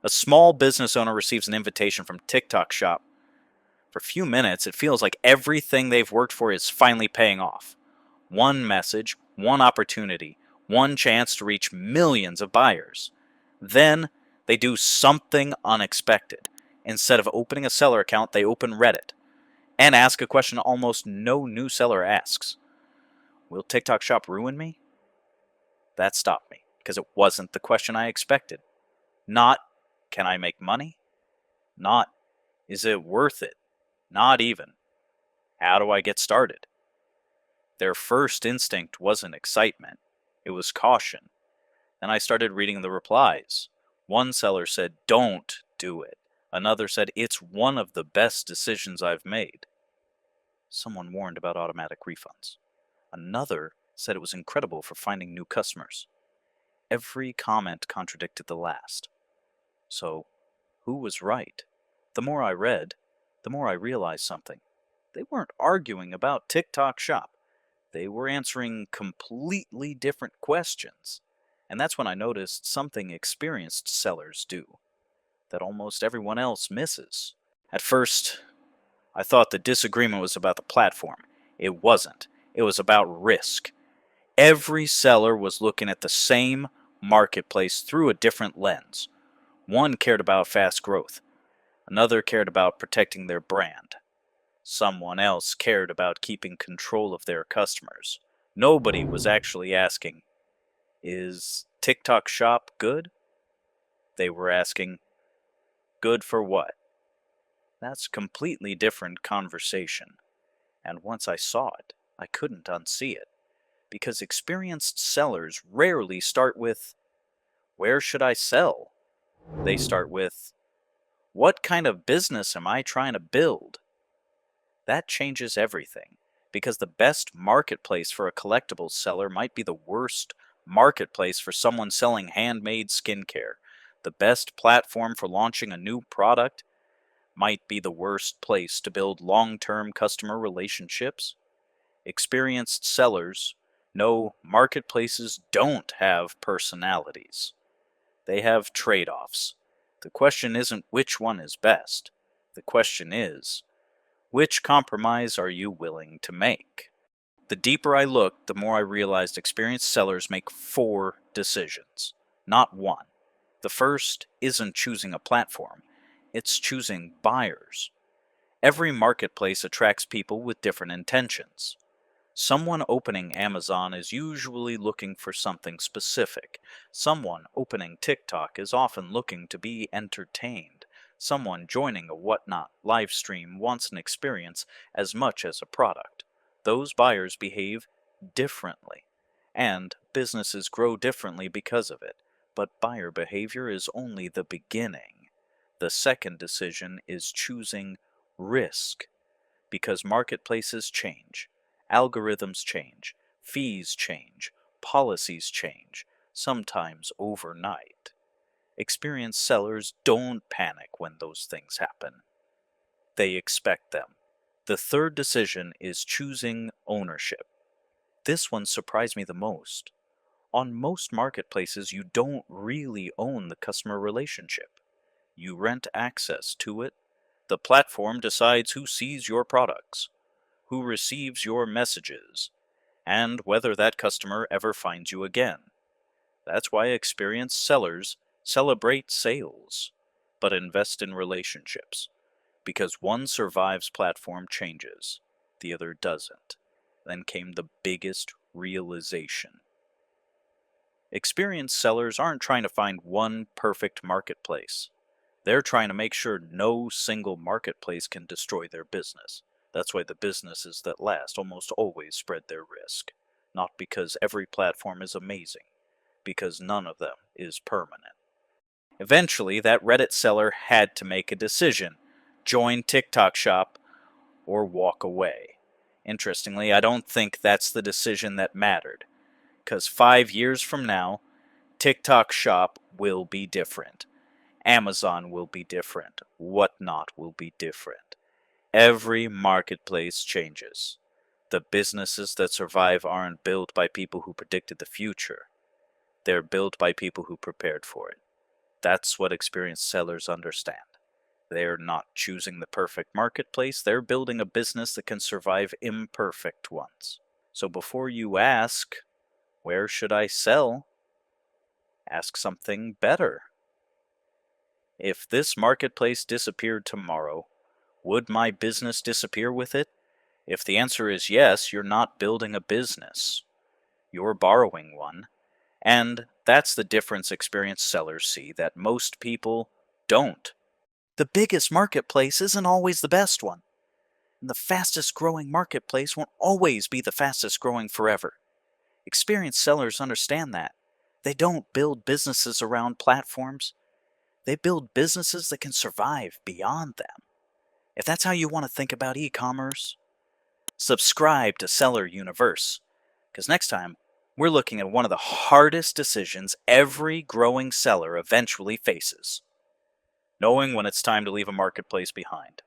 A small business owner receives an invitation from TikTok Shop. For a few minutes, it feels like everything they've worked for is finally paying off. One message, one opportunity, one chance to reach millions of buyers. Then they do something unexpected. Instead of opening a seller account, they open Reddit and ask a question almost no new seller asks. Will TikTok Shop ruin me? That stopped me, because it wasn't the question I expected. Not, can I make money? Not, is it worth it? Not even, how do I get started? Their first instinct wasn't excitement, it was caution. Then I started reading the replies. One seller said, don't do it. Another said, it's one of the best decisions I've made. Someone warned about automatic refunds. Another said it was incredible for finding new customers. Every comment contradicted the last. So, who was right? The more I read, the more I realized something. They weren't arguing about TikTok Shop. They were answering completely different questions. And that's when I noticed something experienced sellers do that almost everyone else misses. At first, I thought the disagreement was about the platform. It wasn't. It was about risk. Every seller was looking at the same marketplace through a different lens. One cared about fast growth. Another cared about protecting their brand. Someone else cared about keeping control of their customers. Nobody was actually asking, is TikTok Shop good? They were asking, good for what? That's a completely different conversation. And once I saw it, I couldn't unsee it. Because experienced sellers rarely start with, where should I sell? They start with, what kind of business am I trying to build? That changes everything, because the best marketplace for a collectibles seller might be the worst marketplace for someone selling handmade skincare. The best platform for launching a new product might be the worst place to build long-term customer relationships. Experienced sellers know marketplaces don't have personalities. They have trade-offs. The question isn't which one is best. The question is, which compromise are you willing to make? The deeper I looked, the more I realized experienced sellers make 4 decisions, not one. The first isn't choosing a platform, it's choosing buyers. Every marketplace attracts people with different intentions. Someone opening Amazon is usually looking for something specific. Someone opening TikTok is often looking to be entertained. Someone joining a Whatnot live stream wants an experience as much as a product. Those buyers behave differently, and businesses grow differently because of it. But buyer behavior is only the beginning. The second decision is choosing risk, because marketplaces change. Algorithms change, fees change, policies change, sometimes overnight. Experienced sellers don't panic when those things happen. They expect them. The third decision is choosing ownership. This one surprised me the most. On most marketplaces, you don't really own the customer relationship. You rent access to it. The platform decides who sees your products, who receives your messages, and whether that customer ever finds you again. That's why experienced sellers celebrate sales, but invest in relationships, because one survives platform changes, the other doesn't. Then came the biggest realization. Experienced sellers aren't trying to find one perfect marketplace. They're trying to make sure no single marketplace can destroy their business. That's why the businesses that last almost always spread their risk. Not because every platform is amazing, because none of them is permanent. Eventually, that Reddit seller had to make a decision: join TikTok Shop or walk away. Interestingly, I don't think that's the decision that mattered, because 5 years from now, TikTok Shop will be different. Amazon will be different. Whatnot will be different. Every marketplace changes. The businesses that survive aren't built by people who predicted the future. They're built by people who prepared for it. That's what experienced sellers understand. They're not choosing the perfect marketplace, they're building a business that can survive imperfect ones. So before you ask, where should I sell? Ask something better. If this marketplace disappeared tomorrow, would my business disappear with it? If the answer is yes, you're not building a business. You're borrowing one. And that's the difference experienced sellers see that most people don't. The biggest marketplace isn't always the best one. And the fastest growing marketplace won't always be the fastest growing forever. Experienced sellers understand that. They don't build businesses around platforms. They build businesses that can survive beyond them. If that's how you want to think about e-commerce, subscribe to Seller Universe, because next time we're looking at one of the hardest decisions every growing seller eventually faces: knowing when it's time to leave a marketplace behind.